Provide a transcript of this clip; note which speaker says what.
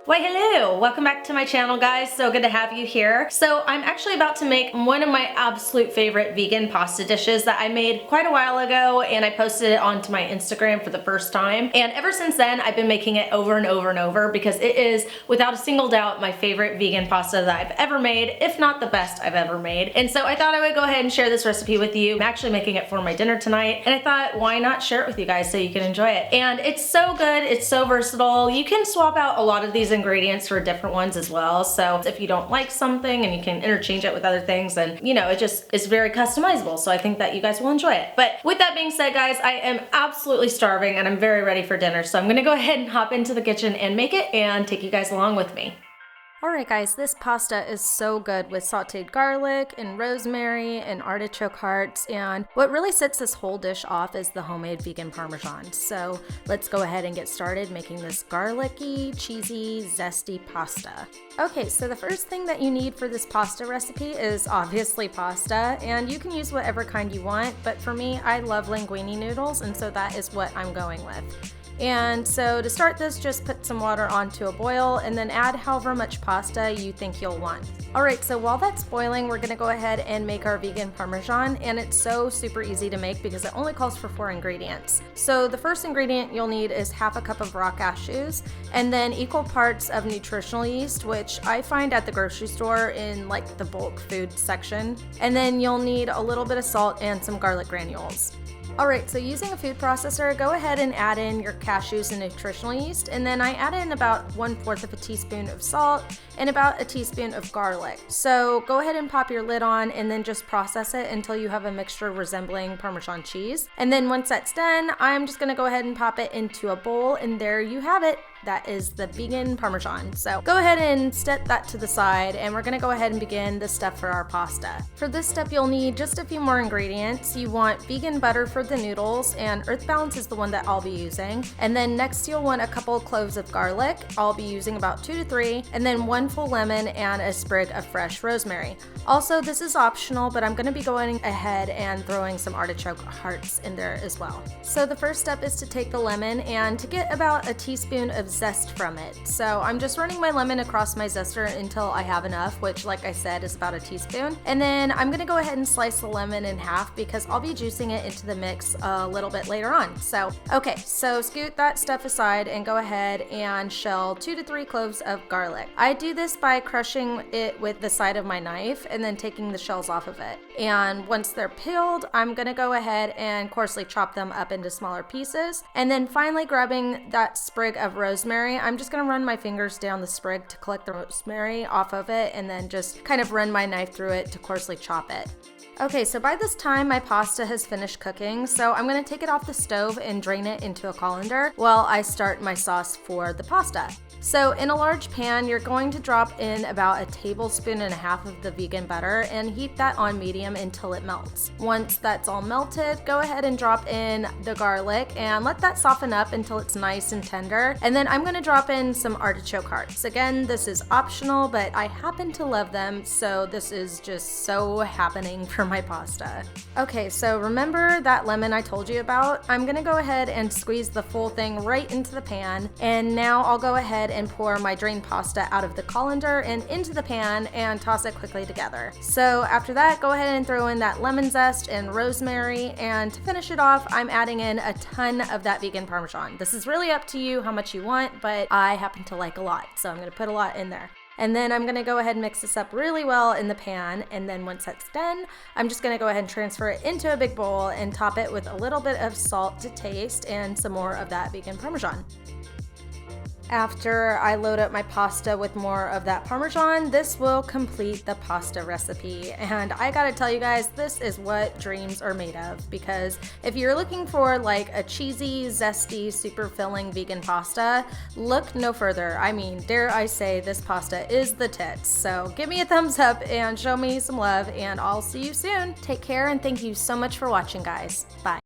Speaker 1: Why hello! Welcome back to my channel, guys. So good to have you here. So I'm actually about to make one of my absolute favorite vegan pasta dishes that I made quite a while ago, and I posted it onto my Instagram for the first time. And ever since then, I've been making it over and over and over because it is, without a single doubt, my favorite vegan pasta that I've ever made, if not the best I've ever made. And so I thought I would go ahead and share this recipe with you. I'm actually making it for my dinner tonight, and I thought, why not share it with you guys so you can enjoy it? And it's so good, it's so versatile. You can swap out a lot of these ingredients for different ones as well. So if you don't like something and you can interchange it with other things, and you know, it just is very customizable. So I think that you guys will enjoy it. But with that being said, guys, I am absolutely starving and I'm very ready for dinner. So I'm gonna go ahead and hop into the kitchen and make it and take you guys along with me. Alright guys, this pasta is so good with sauteed garlic and rosemary and artichoke hearts, and what really sets this whole dish off is the homemade vegan parmesan. So let's go ahead and get started making this garlicky, cheesy, zesty pasta. Okay, so the first thing that you need for this pasta recipe is obviously pasta, and you can use whatever kind you want, but for me, I love linguine noodles, and so that is what I'm going with. And so to start this, just put some water onto a boil and then add however much pasta you think you'll want. Alright, so while that's boiling, we're gonna go ahead and make our vegan parmesan, and it's so super easy to make because it only calls for 4 ingredients. So the first ingredient you'll need is half a cup of raw cashews, and then equal parts of nutritional yeast, which I find at the grocery store in like the bulk food section. And then you'll need a little bit of salt and some garlic granules. Alright, so using a food processor, go ahead and add in your cashews and nutritional yeast, and then I add in about 1/4 of a teaspoon of salt and about a teaspoon of garlic. So go ahead and pop your lid on and then just process it until you have a mixture resembling Parmesan cheese. And then once that's done, I'm just gonna go ahead and pop it into a bowl, and there you have it. That is the vegan parmesan. So go ahead and set that to the side, and we're gonna go ahead and begin the stuff for our pasta. For this step, you'll need just a few more ingredients. You want vegan butter for the noodles, and Earth Balance is the one that I'll be using. And then next you'll want a couple cloves of garlic. I'll be using about 2 to 3, and then 1 full lemon and a sprig of fresh rosemary. Also, this is optional, but I'm gonna be going ahead and throwing some artichoke hearts in there as well. So the first step is to take the lemon and to get about a teaspoon of zest from it. So I'm just running my lemon across my zester until I have enough, which like I said is about a teaspoon. And then I'm gonna go ahead and slice the lemon in half because I'll be juicing it into the mix a little bit later on. So okay, so scoot that stuff aside and go ahead and shell 2 to 3 cloves of garlic. I do this by crushing it with the side of my knife and then taking the shells off of it. And once they're peeled, I'm gonna go ahead and coarsely chop them up into smaller pieces. And then finally grabbing that sprig of rosemary, I'm just gonna run my fingers down the sprig to collect the rosemary off of it, and then just kind of run my knife through it to coarsely chop it. Okay, so by this time my pasta has finished cooking, so I'm gonna take it off the stove and drain it into a colander while I start my sauce for the pasta. So in a large pan, you're going to drop in about 1.5 tablespoons of the vegan butter and heat that on medium until it melts. Once that's all melted, go ahead and drop in the garlic and let that soften up until it's nice and tender. And then I'm gonna drop in some artichoke hearts. Again, this is optional, but I happen to love them, so this is just so happening for my pasta. Okay, so remember that lemon I told you about? I'm gonna go ahead and squeeze the full thing right into the pan, and now I'll go ahead and pour my drained pasta out of the colander and into the pan and toss it quickly together. So after that, go ahead and throw in that lemon zest and rosemary, and to finish it off, I'm adding in a ton of that vegan parmesan. This is really up to you how much you want, but I happen to like a lot, so I'm gonna put a lot in there. And then I'm gonna go ahead and mix this up really well in the pan, and then once that's done, I'm just gonna go ahead and transfer it into a big bowl and top it with a little bit of salt to taste and some more of that vegan parmesan. After I load up my pasta with more of that parmesan, this will complete the pasta recipe. And I gotta tell you guys, this is what dreams are made of, because if you're looking for like a cheesy, zesty, super filling vegan pasta, look no further. I mean, dare I say, this pasta is the tits. So give me a thumbs up and show me some love, and I'll see you soon. Take care, and thank you so much for watching, guys. Bye.